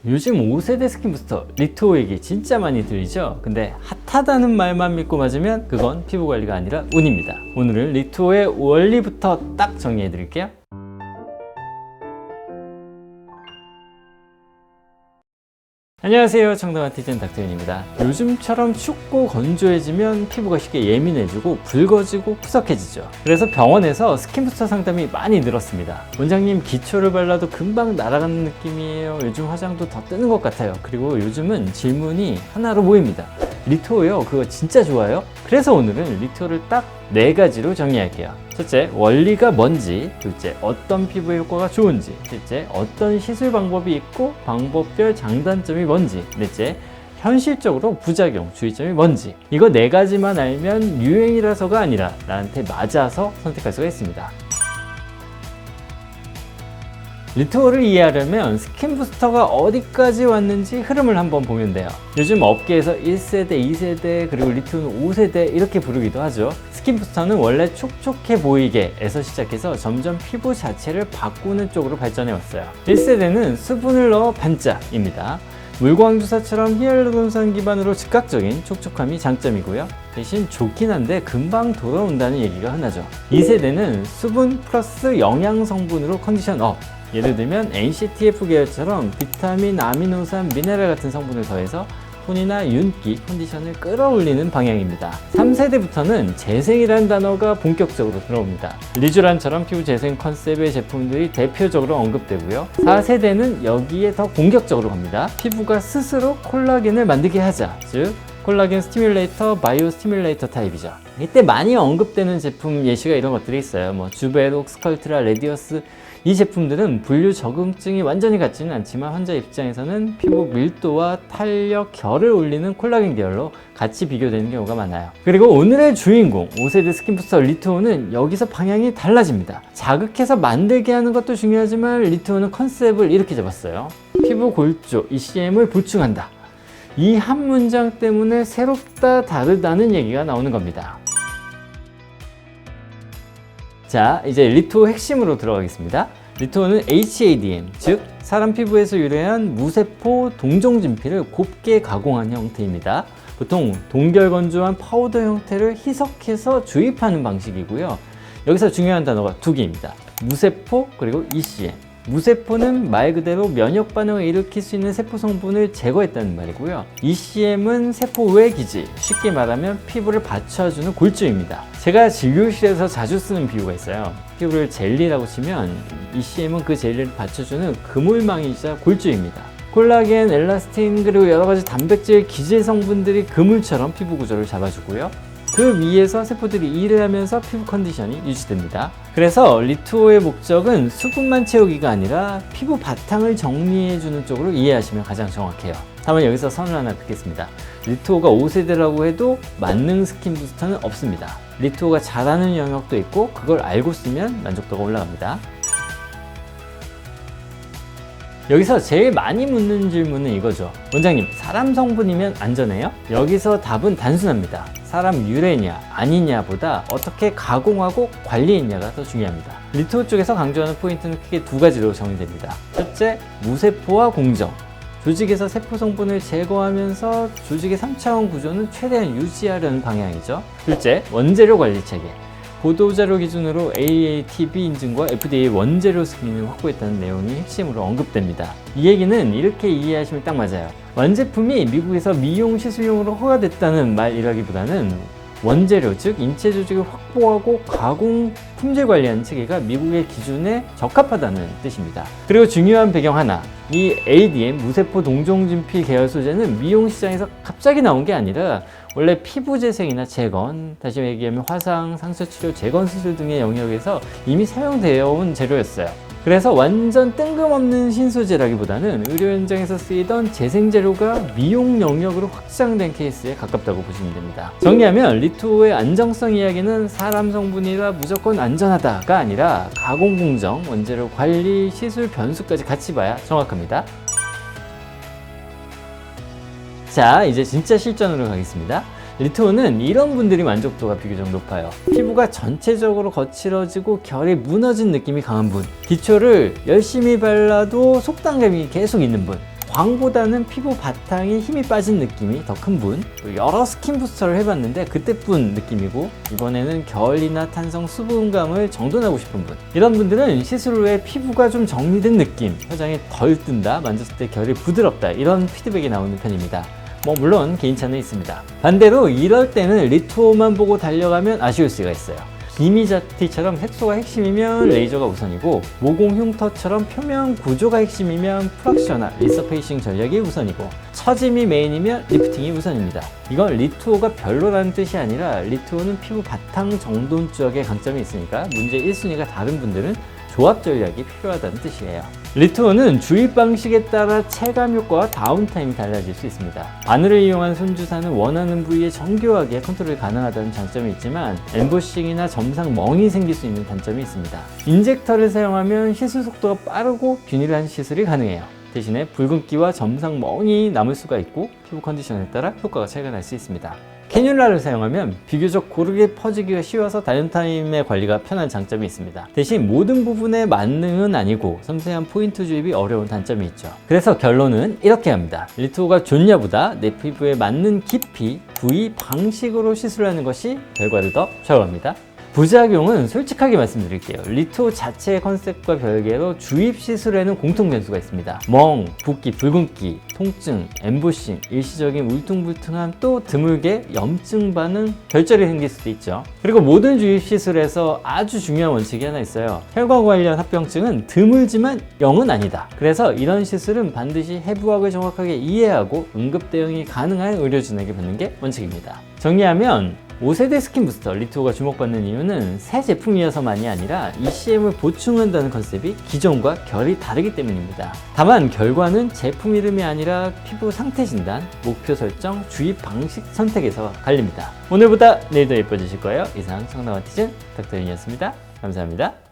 요즘 5세대 스킨 부스터 리투오 얘기 진짜 많이 들리죠? 근데 핫하다는 말만 믿고 맞으면 그건 피부 관리가 아니라 운입니다. 오늘은 리투오의 원리부터 딱 정리해 드릴게요. 안녕하세요, 청담아티즌 닥터윤입니다. 요즘처럼 춥고 건조해지면 피부가 쉽게 예민해지고 붉어지고 푸석해지죠. 그래서 병원에서 스킨부스터 상담이 많이 늘었습니다. 원장님, 기초를 발라도 금방 날아가는 느낌이에요. 요즘 화장도 더 뜨는 것 같아요. 그리고 요즘은 질문이 하나로 모입니다. 리투오요? 그거 진짜 좋아요? 그래서 오늘은 리투오를 딱 4가지로 정리할게요. 첫째, 원리가 뭔지. 둘째, 어떤 피부 효과가 좋은지. 셋째, 어떤 시술 방법이 있고 방법별 장단점이 뭔지. 넷째, 현실적으로 부작용, 주의점이 뭔지. 이거 4가지만 알면 유행이라서가 아니라 나한테 맞아서 선택할 수가 있습니다. 리투오를 이해하려면 스킨부스터가 어디까지 왔는지 흐름을 한번 보면 돼요. 요즘 업계에서 1세대, 2세대, 그리고 리투오는 5세대 이렇게 부르기도 하죠. 스킨부스터는 원래 촉촉해 보이게에서 시작해서 점점 피부 자체를 바꾸는 쪽으로 발전해 왔어요. 1세대는 수분을 넣어 반짝입니다. 물광주사처럼 히알루론산 기반으로 즉각적인 촉촉함이 장점이고요. 대신 좋긴 한데 금방 돌아온다는 얘기가 흔하죠. 2세대는 수분 플러스 영양 성분으로 컨디션 업. 예를 들면 NCTF 계열처럼 비타민, 아미노산, 미네랄 같은 성분을 더해서 톤이나 윤기, 컨디션을 끌어올리는 방향입니다. 3세대부터는 재생이라는 단어가 본격적으로 들어옵니다. 리쥬란처럼 피부 재생 컨셉의 제품들이 대표적으로 언급되고요. 4세대는 여기에 더 공격적으로 갑니다. 피부가 스스로 콜라겐을 만들게 하자, 즉 콜라겐 스티뮬레이터, 바이오 스티뮬레이터 타입이죠. 이때 많이 언급되는 제품 예시가 이런 것들이 있어요. 주베록, 스컬트라, 레디어스. 이 제품들은 분류 적응증이 완전히 같지는 않지만 환자 입장에서는 피부 밀도와 탄력, 결을 올리는 콜라겐 계열로 같이 비교되는 경우가 많아요. 그리고 오늘의 주인공 5세대 스킨부스터 리투오는 여기서 방향이 달라집니다. 자극해서 만들게 하는 것도 중요하지만 리투오는 컨셉을 이렇게 잡았어요. 피부 골조, ECM을 보충한다. 이 한 문장 때문에 새롭다, 다르다는 얘기가 나오는 겁니다. 자, 이제 리투오 핵심으로 들어가겠습니다. 리투오는 HADM, 즉 사람 피부에서 유래한 무세포 동종진피를 곱게 가공한 형태입니다. 보통 동결건조한 파우더 형태를 희석해서 주입하는 방식이고요. 여기서 중요한 단어가 2개입니다. 무세포 그리고 ECM. 무세포는 말 그대로 면역 반응을 일으킬 수 있는 세포 성분을 제거했다는 말이고요. ECM은 세포 외 기질, 쉽게 말하면 피부를 받쳐주는 골조입니다. 제가 진료실에서 자주 쓰는 비유가 있어요. 피부를 젤리라고 치면 ECM은 그 젤리를 받쳐주는 그물망이자 골조입니다. 콜라겐, 엘라스틴, 그리고 여러가지 단백질, 기질 성분들이 그물처럼 피부 구조를 잡아주고요. 그 위에서 세포들이 일을 하면서 피부 컨디션이 유지됩니다. 그래서 리투오의 목적은 수분만 채우기가 아니라 피부 바탕을 정리해주는 쪽으로 이해하시면 가장 정확해요. 다만 여기서 선을 하나 긋겠습니다. 리투오가 5세대라고 해도 만능 스킨 부스터는 없습니다. 리투오가 잘하는 영역도 있고 그걸 알고 쓰면 만족도가 올라갑니다. 여기서 제일 많이 묻는 질문은 이거죠. 원장님, 사람 성분이면 안전해요? 여기서 답은 단순합니다. 사람 유래냐 아니냐보다 어떻게 가공하고 관리했냐가 더 중요합니다. 리투오 쪽에서 강조하는 포인트는 크게 2가지로 정리됩니다. 첫째, 무세포화 공정. 조직에서 세포 성분을 제거하면서 조직의 3차원 구조는 최대한 유지하려는 방향이죠. 둘째, 원재료 관리 체계. 보도자료 기준으로 AATB 인증과 FDA 원재료 승인을 확보했다는 내용이 핵심으로 언급됩니다. 이 얘기는 이렇게 이해하시면 딱 맞아요. 완제품이 미국에서 미용 시술용으로 허가됐다는 말이라기보다는 원재료, 즉 인체 조직을 확보하고 가공, 품질 관리하는 체계가 미국의 기준에 적합하다는 뜻입니다. 그리고 중요한 배경 하나, 이 ADM, 무세포 동종진피 계열 소재는 미용 시장에서 갑자기 나온 게 아니라 원래 피부 재생이나 재건, 다시 얘기하면 화상, 상처 치료, 재건 수술 등의 영역에서 이미 사용되어 온 재료였어요. 그래서 완전 뜬금없는 신소재라기보다는 의료 현장에서 쓰이던 재생재료가 미용 영역으로 확장된 케이스에 가깝다고 보시면 됩니다. 정리하면 리투오의 안정성 이야기는 사람 성분이라 무조건 안전하다가 아니라 가공 공정, 원재료 관리, 시술 변수까지 같이 봐야 정확합니다. 자, 이제 진짜 실전으로 가겠습니다. 리투오는 이런 분들이 만족도가 비교적 높아요. 피부가 전체적으로 거칠어지고 결이 무너진 느낌이 강한 분, 기초를 열심히 발라도 속당감이 계속 있는 분, 광보다는 피부 바탕에 힘이 빠진 느낌이 더 큰 분, 여러 스킨 부스터를 해봤는데 그때뿐 느낌이고 이번에는 결이나 탄성, 수분감을 정돈하고 싶은 분, 이런 분들은 시술 후에 피부가 좀 정리된 느낌, 화장이 덜 뜬다, 만졌을 때 결이 부드럽다, 이런 피드백이 나오는 편입니다. 물론 개인차는 있습니다. 반대로 이럴 때는 리투어만 보고 달려가면 아쉬울 수가 있어요. 기미자티처럼 색소가 핵심이면 레이저가 우선이고, 모공 흉터처럼 표면 구조가 핵심이면 프락셔나 리서페이싱 전략이 우선이고, 처짐이 메인이면 리프팅이 우선입니다. 이건 리투어가 별로라는 뜻이 아니라 리투어는 피부 바탕 정돈 쪽에 강점이 있으니까 문제 1순위가 다른 분들은 조합 전략이 필요하다는 뜻이에요. 리투어는 주입 방식에 따라 체감 효과와 다운타임이 달라질 수 있습니다. 바늘을 이용한 손주사는 원하는 부위에 정교하게 컨트롤이 가능하다는 장점이 있지만 엠보싱이나 점상 멍이 생길 수 있는 단점이 있습니다. 인젝터를 사용하면 시술 속도가 빠르고 균일한 시술이 가능해요. 대신에 붉은기와 점상 멍이 남을 수가 있고 피부 컨디션에 따라 효과가 차이가 날 수 있습니다. 캐뉼라를 사용하면 비교적 고르게 퍼지기가 쉬워서 다이어타임의 관리가 편한 장점이 있습니다. 대신 모든 부분의 만능은 아니고 섬세한 포인트 주입이 어려운 단점이 있죠. 그래서 결론은 이렇게 합니다. 리투어가 좋냐보다 내 피부에 맞는 깊이, 부위, 방식으로 시술하는 것이 결과를 더 좌우합니다. 부작용은 솔직하게 말씀드릴게요. 리투어 자체의 컨셉과 별개로 주입 시술에는 공통 변수가 있습니다. 멍, 붓기, 붉은기, 통증, 엠보싱, 일시적인 울퉁불퉁함, 또 드물게 염증 반응, 결절이 생길 수도 있죠. 그리고 모든 주입 시술에서 아주 중요한 원칙이 하나 있어요. 혈관 관련 합병증은 드물지만 0은 아니다. 그래서 이런 시술은 반드시 해부학을 정확하게 이해하고 응급 대응이 가능한 의료진에게 받는 게 원칙입니다. 정리하면 5세대 스킨 부스터 리투어가 주목받는 이유는 새 제품이어서만이 아니라 ECM을 보충한다는 컨셉이 기존과 결이 다르기 때문입니다. 다만 결과는 제품 이름이 아니라 피부 상태 진단, 목표 설정, 주입 방식 선택에서 갈립니다. 오늘보다 내일 더 예뻐지실 거예요. 이상 청담아티즌 닥터윤이었습니다. 감사합니다.